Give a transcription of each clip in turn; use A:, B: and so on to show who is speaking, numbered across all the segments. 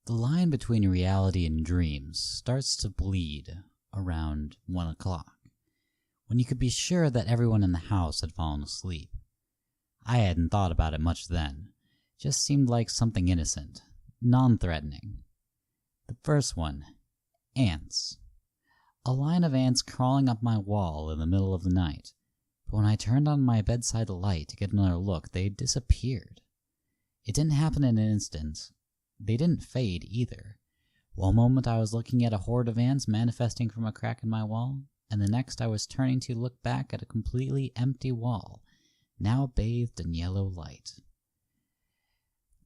A: The line between reality and dreams starts to bleed around 1 o'clock, when you could be sure that everyone in the house had fallen asleep. I hadn't thought about it much then. It just seemed like something innocent, non-threatening. The first one, ants. A line of ants crawling up my wall in the middle of the night, but when I turned on my bedside light to get another look, they disappeared. It didn't happen in an instant. They didn't fade either. One moment I was looking at a horde of ants manifesting from a crack in my wall, and the next I was turning to look back at a completely empty wall, now bathed in yellow light.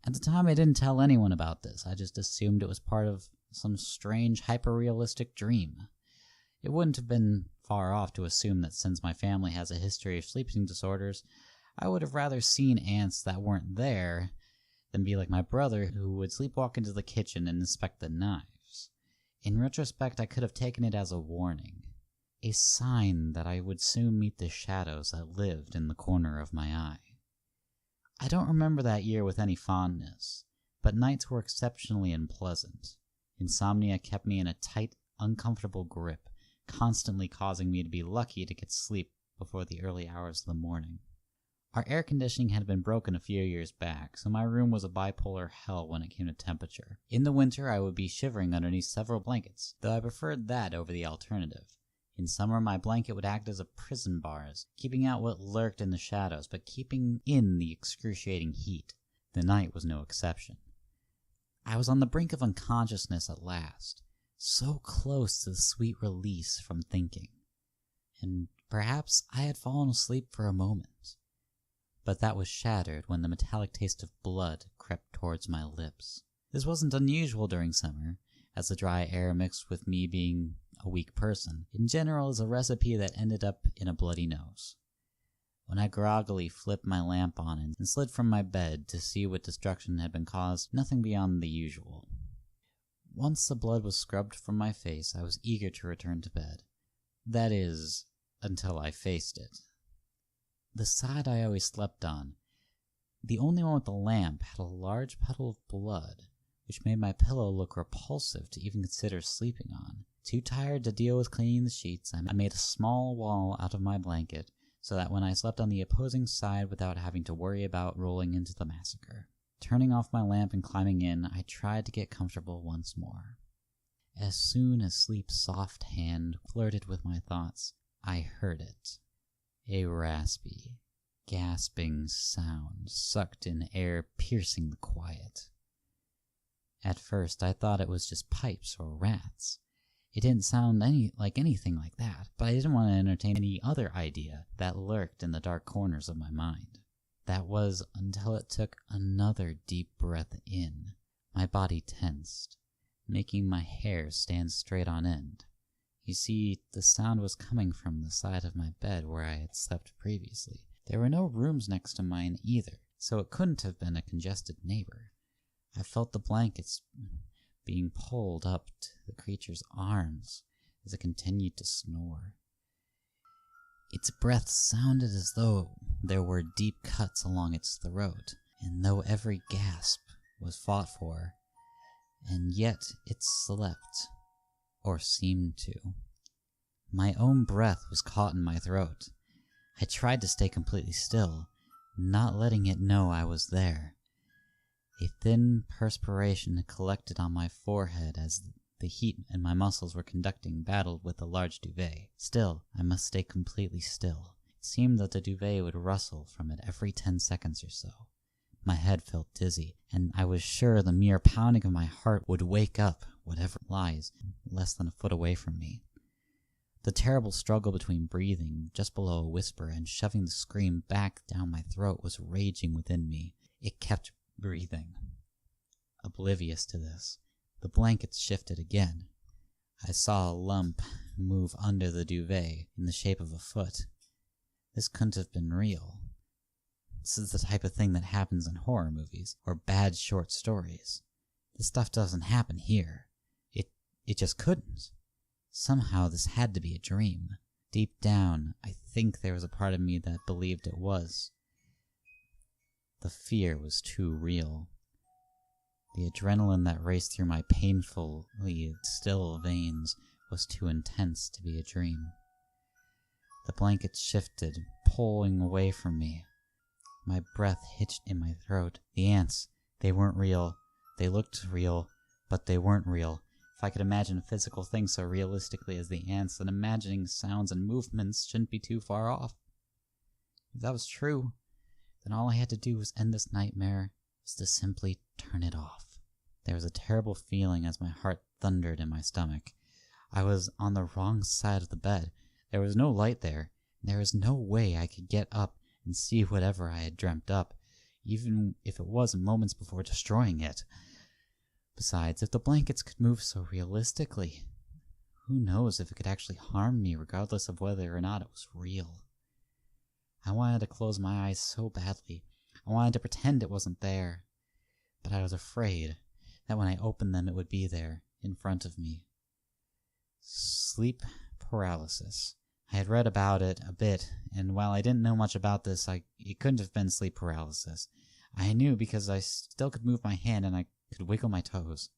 A: At the time I didn't tell anyone about this, I just assumed it was part of some strange hyper-realistic dream. It wouldn't have been far off to assume that since my family has a history of sleeping disorders, I would have rather seen ants that weren't there than be like my brother, who would sleepwalk into the kitchen and inspect the knives. In retrospect, I could have taken it as a warning, a sign that I would soon meet the shadows that lived in the corner of my eye. I don't remember that year with any fondness, but nights were exceptionally unpleasant. Insomnia kept me in a tight, uncomfortable grip, constantly causing me to be lucky to get sleep before the early hours of the morning. Our air conditioning had been broken a few years back, so my room was a bipolar hell when it came to temperature. In the winter, I would be shivering underneath several blankets, though I preferred that over the alternative. In summer, my blanket would act as a prison bars, keeping out what lurked in the shadows, but keeping in the excruciating heat. The night was no exception. I was on the brink of unconsciousness at last, so close to the sweet release from thinking. And perhaps I had fallen asleep for a moment. But that was shattered when the metallic taste of blood crept towards my lips. This wasn't unusual during summer, as the dry air mixed with me being a weak person, in general is a recipe that ended up in a bloody nose. When I groggily flipped my lamp on and slid from my bed to see what destruction had been caused, nothing beyond the usual. Once the blood was scrubbed from my face, I was eager to return to bed. That is, until I faced it. The side I always slept on, the only one with the lamp, had a large puddle of blood, which made my pillow look repulsive to even consider sleeping on. Too tired to deal with cleaning the sheets, I made a small wall out of my blanket, so that when I slept on the opposing side without having to worry about rolling into the massacre. Turning off my lamp and climbing in, I tried to get comfortable once more. As soon as sleep's soft hand flirted with my thoughts, I heard it. A raspy, gasping sound sucked in air, piercing the quiet. At first, I thought it was just pipes or rats. It didn't sound like anything like that, but I didn't want to entertain any other idea that lurked in the dark corners of my mind. That was until it took another deep breath in. My body tensed, making my hair stand straight on end. You see, the sound was coming from the side of my bed where I had slept previously. There were no rooms next to mine either, so it couldn't have been a congested neighbor. I felt the blankets being pulled up to the creature's arms as it continued to snore. Its breath sounded as though there were deep cuts along its throat, and though every gasp was fought for, and yet it slept, or seemed to. My own breath was caught in my throat. I tried to stay completely still, not letting it know I was there. A thin perspiration had collected on my forehead as the heat in my muscles were conducting battle with the large duvet. Still, I must stay completely still. It seemed that the duvet would rustle from it every 10 seconds or so. My head felt dizzy, and I was sure the mere pounding of my heart would wake up whatever lies less than a foot away from me. The terrible struggle between breathing just below a whisper and shoving the scream back down my throat was raging within me. It kept breathing. Oblivious to this, the blankets shifted again. I saw a lump move under the duvet in the shape of a foot. This couldn't have been real. This is the type of thing that happens in horror movies or bad short stories. This stuff doesn't happen here. It just couldn't. Somehow this had to be a dream. Deep down, I think there was a part of me that believed it was. The fear was too real. The adrenaline that raced through my painfully still veins was too intense to be a dream. The blanket shifted, pulling away from me. My breath hitched in my throat. The ants, they weren't real. They looked real, but they weren't real. If I could imagine physical things so realistically as the ants, then imagining sounds and movements shouldn't be too far off. If that was true, then all I had to do was end this nightmare, was to simply turn it off. There was a terrible feeling as my heart thundered in my stomach. I was on the wrong side of the bed. There was no light there, and there was no way I could get up and see whatever I had dreamt up, even if it was moments before destroying it. Besides, if the blankets could move so realistically, who knows if it could actually harm me regardless of whether or not it was real. I wanted to close my eyes so badly. I wanted to pretend it wasn't there. But I was afraid that when I opened them it would be there, in front of me. Sleep paralysis. I had read about it a bit, and while I didn't know much about this, it couldn't have been sleep paralysis. I knew because I still could move my hand and I could wiggle my toes,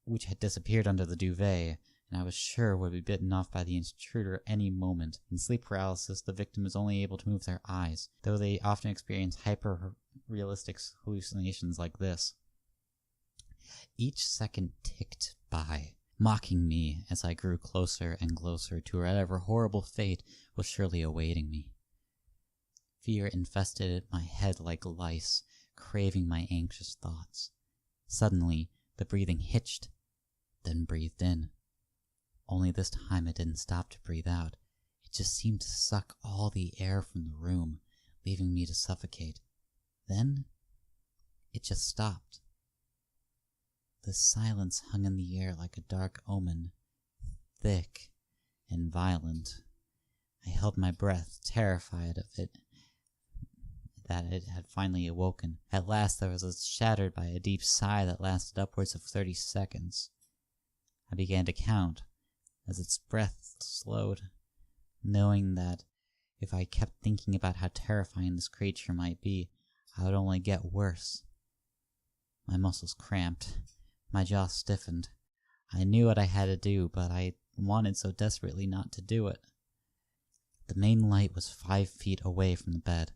A: which had disappeared under the duvet, and I was sure would be bitten off by the intruder any moment. In sleep paralysis, the victim is only able to move their eyes, though they often experience hyper-realistic hallucinations like this. Each second ticked by, mocking me as I grew closer and closer to whatever horrible fate was surely awaiting me. Fear infested my head like lice, craving my anxious thoughts. Suddenly, the breathing hitched, then breathed in. Only this time it didn't stop to breathe out. It just seemed to suck all the air from the room, leaving me to suffocate. Then, it just stopped. The silence hung in the air like a dark omen, thick and violent. I held my breath, terrified of it, that it had finally awoken. At last I was shattered by a deep sigh that lasted upwards of 30 seconds. I began to count as its breath slowed, knowing that if I kept thinking about how terrifying this creature might be, I would only get worse. My muscles cramped. My jaw stiffened. I knew what I had to do, but I wanted so desperately not to do it. The main light was 5 feet away from the bed.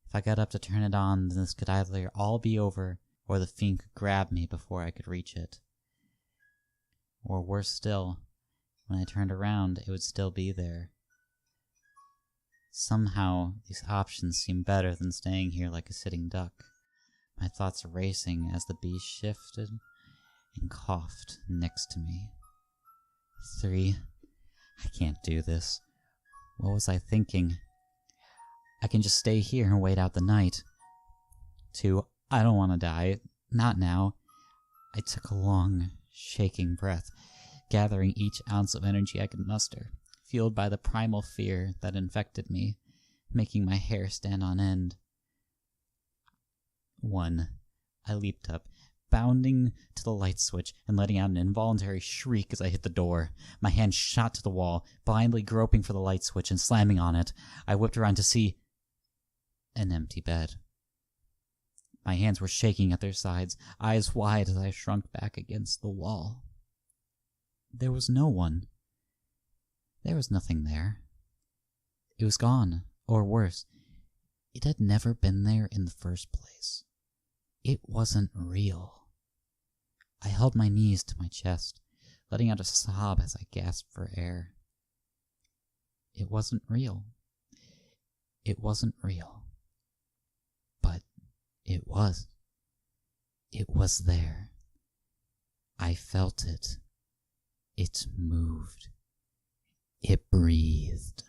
A: If I got up to turn it on, then this could either all be over, or the fiend could grab me before I could reach it. Or worse still, when I turned around, it would still be there. Somehow, these options seemed better than staying here like a sitting duck. My thoughts racing as the beast shifted and coughed next to me. 3. I can't do this. What was I thinking? I can just stay here and wait out the night. 2. I don't want to die. Not now. I took a long, shaking breath, gathering each ounce of energy I could muster, fueled by the primal fear that infected me, making my hair stand on end. 1. I leaped up, bounding to the light switch and letting out an involuntary shriek as I hit the door. My hand shot to the wall, blindly groping for the light switch and slamming on it. I whipped around to see an empty bed. My hands were shaking at their sides, eyes wide as I shrunk back against the wall. There was no one. There was nothing there. It was gone, or worse, it had never been there in the first place. It wasn't real. I held my knees to my chest, letting out a sob as I gasped for air. It wasn't real. It wasn't real. But it was. It was there. I felt it. It moved. It breathed.